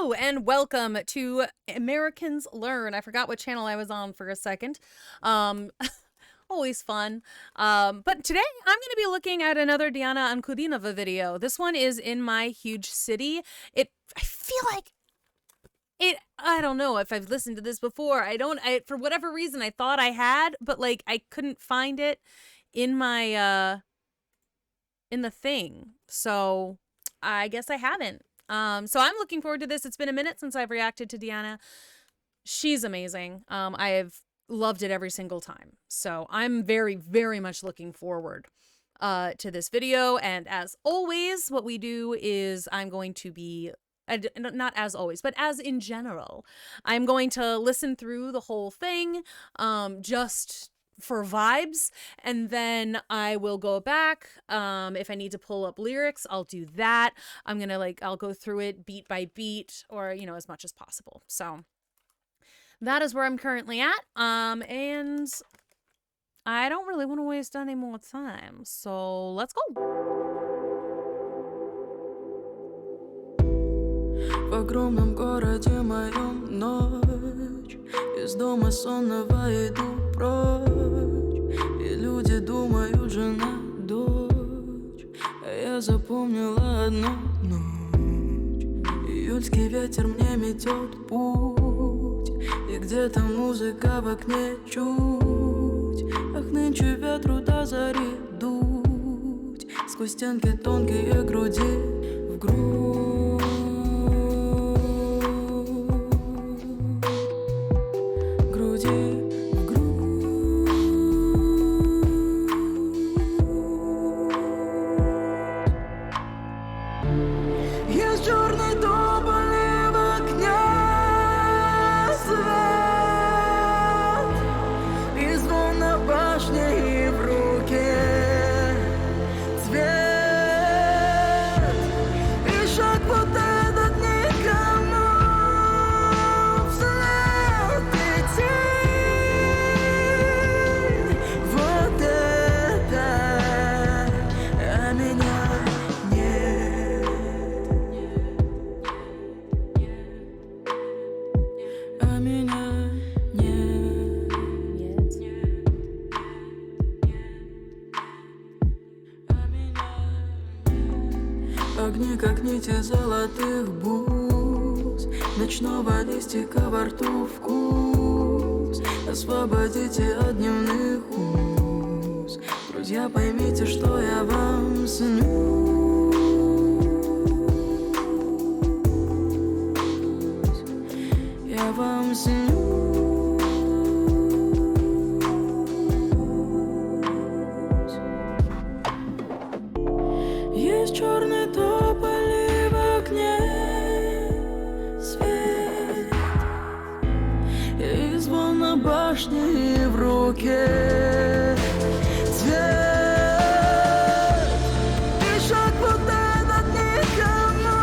Hello and welcome to Americans Learn. I forgot what channel I was on for a second. Always fun. But today I'm going to be looking at another Diana Ankudinova video. This one is In My Huge City. I feel like I don't know if I've listened to this before. For whatever reason I thought I had, but like I couldn't find it in my in the thing. So I guess I haven't. So I'm looking forward to this. It's been a minute since I've reacted to Diana. She's amazing. I have loved it every single time. So I'm very, very much looking forward to this video. And as always, what we do is I'm going to be, not as always, but as in general, I'm going to listen through the whole thing just for vibes, and then I will go back. If I need to pull up lyrics, I'll do that. I'll go through it beat by beat, or as much as possible. So that is where I'm currently at. And I don't really want to waste any more time, so let's go. В огромном городе моем ночь, из дома сонного иду прочь, и люди думают, жена, дочь, а я запомнила одну ночь. Июльский ветер мне метет путь, и где-то музыка в окне чуть. Ах, нынче ветру до зари дуть, сквозь стенки тонкие груди в грудь. Есть черный тополь в окне свет, и звон на башне, и в руке цвет, и шаг вот этот никому вслед идти. Вот это, а меня нет. А меня нет. А меня огни, как нити золотых бус, ночного листика во рту вкус. Освободите от дневных уз. Друзья, поймите, что я вам снюсь. Я вам снюсь. Есть черный тополь и в окне свет, и звон на башне, и в руке цвет, и шаг вот этот никому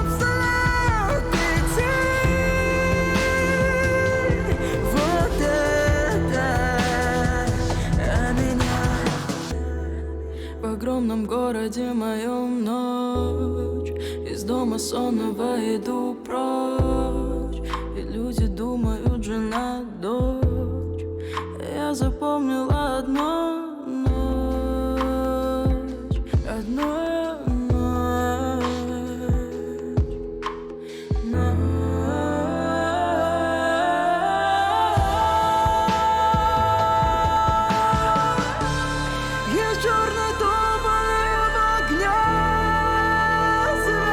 вслед идти. Вот это, а меня в огромном городе моем ночь, из дома сонного иду прочь, и люди думают, жена, дочь. Я запомнила одну ночь, Есть черный тополь в окне свет,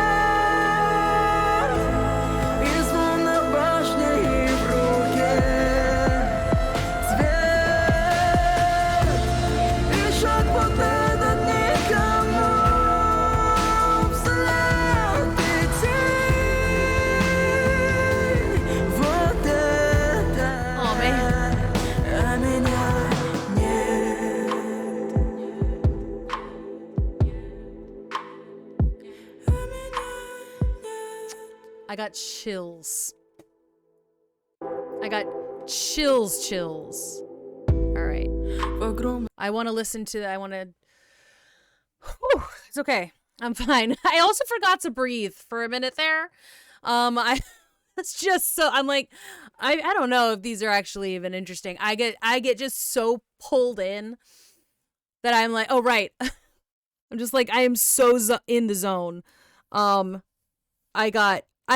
и звон на башне, и в руке цвет, и шаг вот этот никому вслед идти. Вот это, Oh, man. а меня нет. I got chills. I got chills. All right. В огромном I want to listen to, it's okay. I'm fine. I also forgot to breathe for a minute there. I it's just so I'm like I don't know if these are actually even interesting. I get just so pulled in that I'm like, "Oh right." I'm just like I am so in the zone. Um I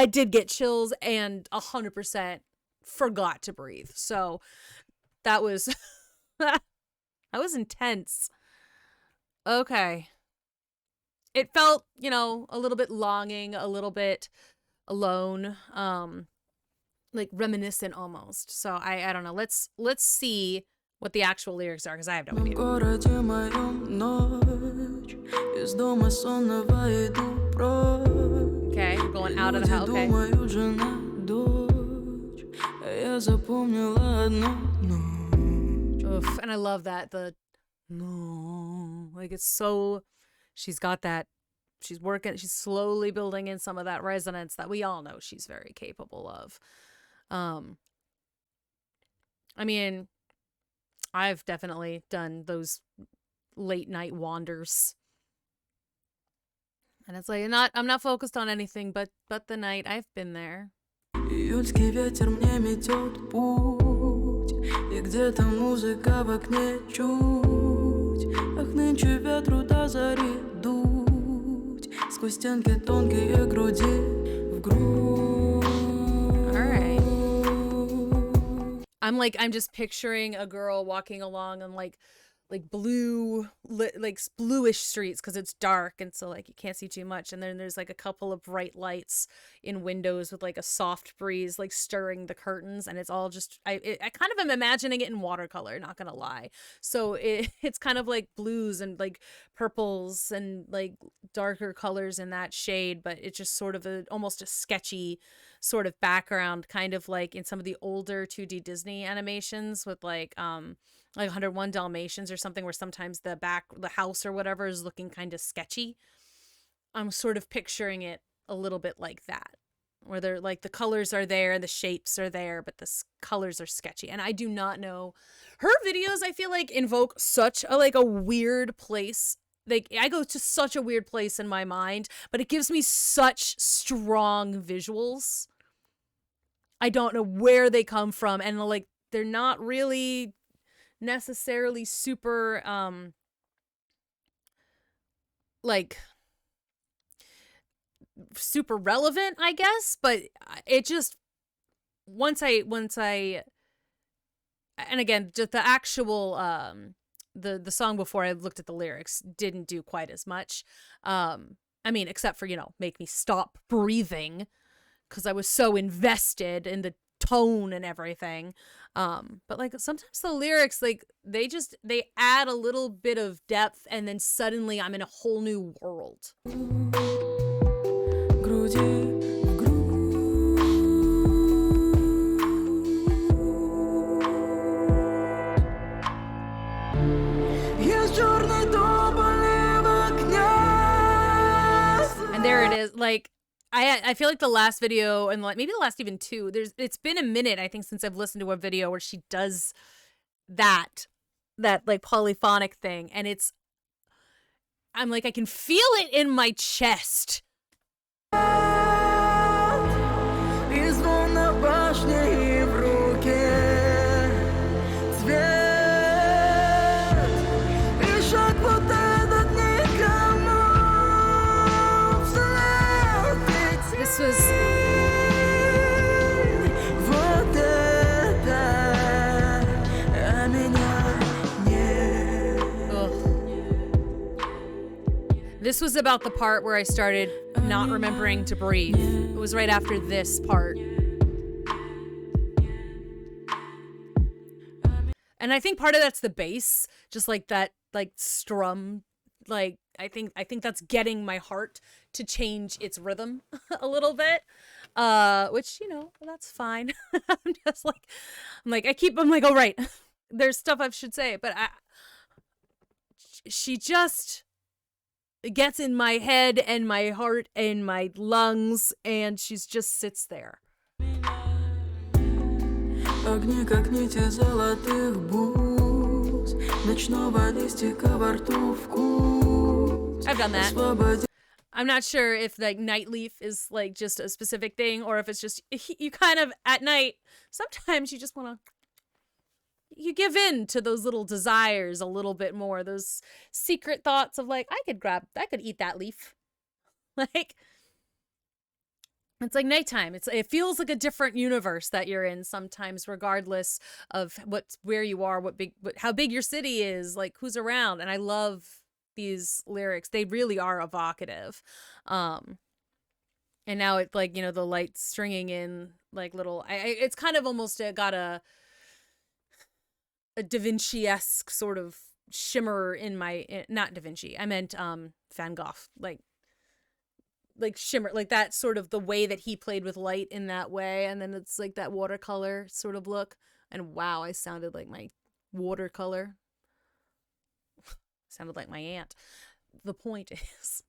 did get chills and 100% forgot to breathe. So that was that was intense. Okay. It felt, you know, a little bit longing, a little bit alone, like reminiscent almost. So I don't know. Let's see what the actual lyrics are because I have no idea. Okay, we're going out of the house. Okay. Oof, and I love that no, like it's so. She's got that. She's working. She's slowly building in some of that resonance that we all know she's very capable of. I mean, I've definitely done those late night wanders. And it's like I'm not focused on anything but the night. I've been there. Июльский ветер мне метет путь, и где-то музыка в окне чуть. Ах, нынче ветру до зари дуть, сквозь стенки тонкие груди в грудь. Alright. I'm just picturing a girl walking along on like blue like bluish streets because it's dark and so like you can't see too much, and then there's like a couple of bright lights in windows with like a soft breeze like stirring the curtains, and it's all just I kind of am imagining it in watercolor, not gonna lie. So it's kind of like blues and like purples and like darker colors in that shade, but it's just sort of almost a sketchy sort of background, kind of like in some of the older 2D Disney animations with like 101 Dalmatians or something, where sometimes the house or whatever is looking kind of sketchy. I'm sort of picturing it a little bit like that, where they're like the colors are there, the shapes are there, but the colors are sketchy. And I do not know, her videos I feel like invoke such a weird place. Like I go to such a weird place in my mind, but it gives me such strong visuals. I don't know where they come from, and like they're not really necessarily super like super relevant, I guess, but it just once I and again, just the actual the song before I looked at the lyrics didn't do quite as much. I mean, except for, you know, make me stop breathing because I was so invested in the tone and everything. But like sometimes the lyrics, like they add a little bit of depth and then suddenly I'm in a whole new world. And there it is. Like I feel like the last video and like maybe the last even two, it's been a minute I think since I've listened to a video where she does that like polyphonic thing, and I'm like I can feel it in my chest. This was This was about the part where I started not remembering to breathe. It was right after this part. And I think part of that's the bass, just like that like strum, like I think that's getting my heart to change its rhythm a little bit. Which, you know, that's fine. I'm like oh right. There's stuff I should say, but she just gets in my head and my heart and my lungs, and she just sits there. Огни, как нити золотых бус, ночного листика во рту вкус. I've done that. I'm not sure if like nightleaf is like just a specific thing or if it's just you kind of at night, sometimes you just want to you give in to those little desires a little bit more, those secret thoughts of like I could eat that leaf. Like it's like nighttime. It feels like a different universe that you're in sometimes, regardless of where you are, how big your city is, like who's around. And I love these lyrics. They really are evocative. And now it's like, the lights stringing in like little. It's kind of almost got a Da Vinci-esque sort of shimmer in not Da Vinci. I meant Van Gogh, like shimmer, like that sort of the way that he played with light in that way. And then it's like that watercolor sort of look. And wow, I sounded like my watercolor. Sounded like my aunt. The point is,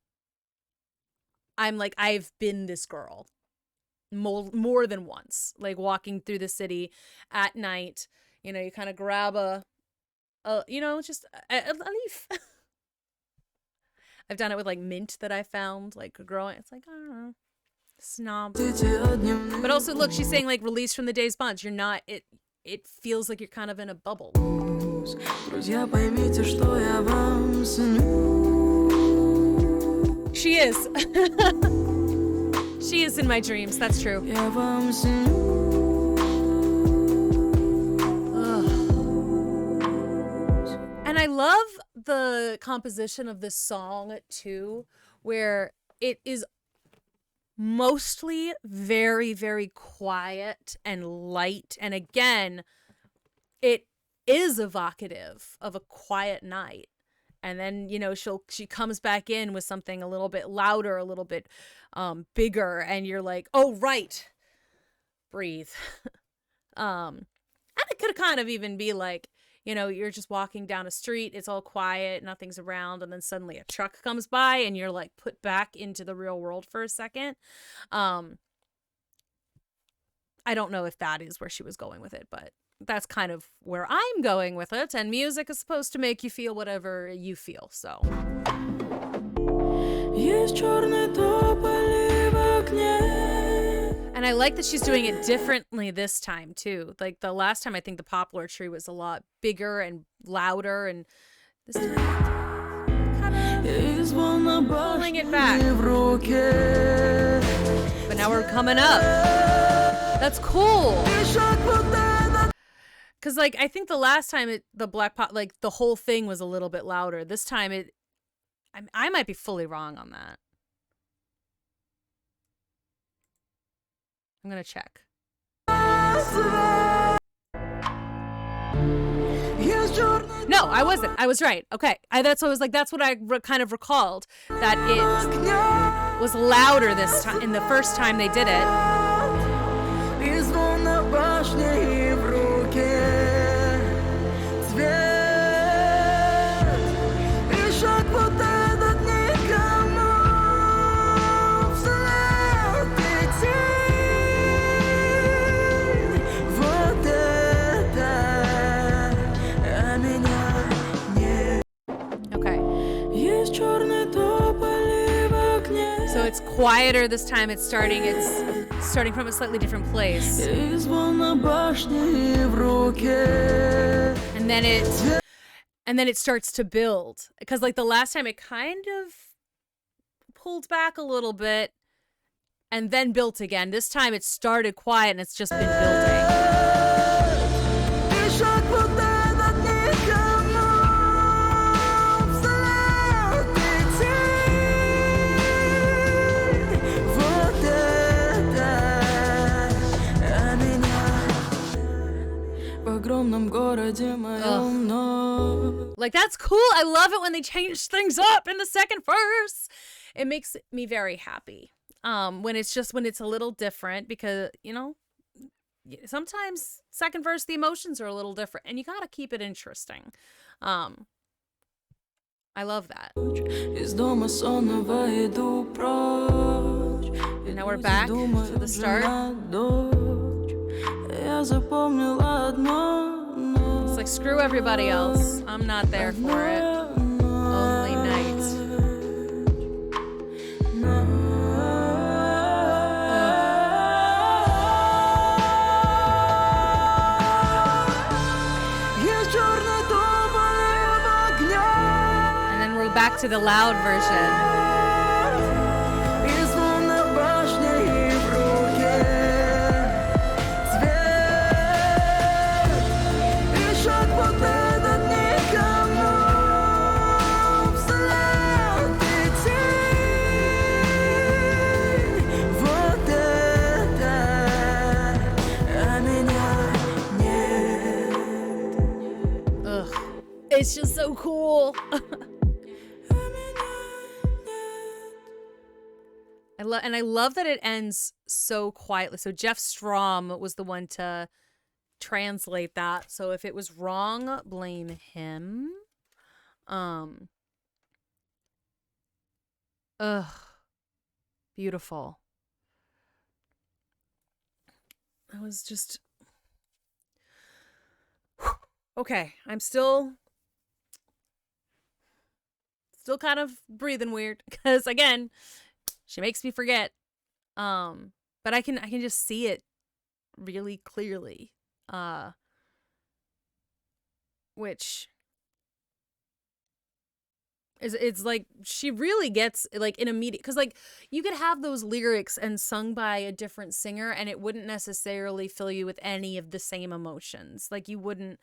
I've been this girl more than once, like walking through the city at night. You kind of grab just a leaf. I've done it with like mint that I found like growing. It's like, I don't know, snob. But also, look, she's saying like release from the day's bonds. You're not. It feels like you're kind of in a bubble. She is. She is in my dreams. That's true. And I love the composition of this song too, where it is mostly very, very quiet and light. And again, it is evocative of a quiet night. And then, she comes back in with something a little bit louder, a little bit bigger. And you're like, oh, right. Breathe. And it could kind of even be like, you're just walking down a street, it's all quiet, nothing's around, and then suddenly a truck comes by and you're like put back into the real world for a second. I don't know if that is where she was going with it, but that's kind of where I'm going with it. And music is supposed to make you feel whatever you feel, so. And I like that she's doing it differently this time, too. Like, the last time, I think the poplar tree was a lot bigger and louder, and this time, kind of pulling it back. But now we're coming up. That's cool. Because, like, I think the last time, the black pot, like, the whole thing was a little bit louder. This time, I might be fully wrong on that. I'm gonna check. No, I wasn't. I was right. Okay, that's what I kind of recalled, that it was louder this time. In the first time they did it. So it's quieter this time. It's starting from a slightly different place. And then it starts to build. Because like the last time it kind of pulled back a little bit and then built again. This time it started quiet and it's just been building. Like, that's cool. I love it when they change things up in the second verse. It makes me very happy. When it's a little different, because, sometimes second verse, the emotions are a little different and you got to keep it interesting. I love that. And now we're back to the start. It's like, screw everybody else. I'm not there for it. Only night. back to the loud version. И словно башня и в руке цвет, и шаг вот этот никому вслед идти. Вот это, а меня нет. Ugh. It's just so cool. I love that it ends so quietly. So Jeff Strom was the one to translate that. So if it was wrong, blame him. Ugh. Beautiful. I was just okay. I'm still kind of breathing weird because again, she makes me forget. But I can just see it really clearly. Which is, it's like she really gets like an immediate, because like you could have those lyrics and sung by a different singer and it wouldn't necessarily fill you with any of the same emotions. Like you wouldn't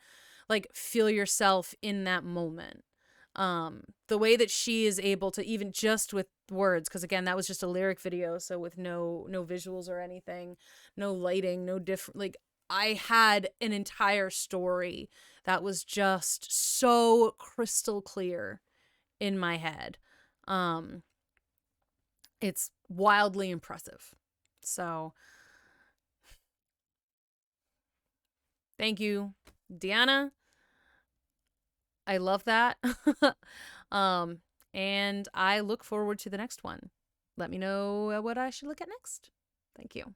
like feel yourself in that moment. The way that she is able to, even just with words, because again that was just a lyric video, so with no visuals or anything, no lighting, no different, like I had an entire story that was just so crystal clear in my head. It's wildly impressive. So thank you, Deanna. I love that. And I look forward to the next one. Let me know what I should look at next. Thank you.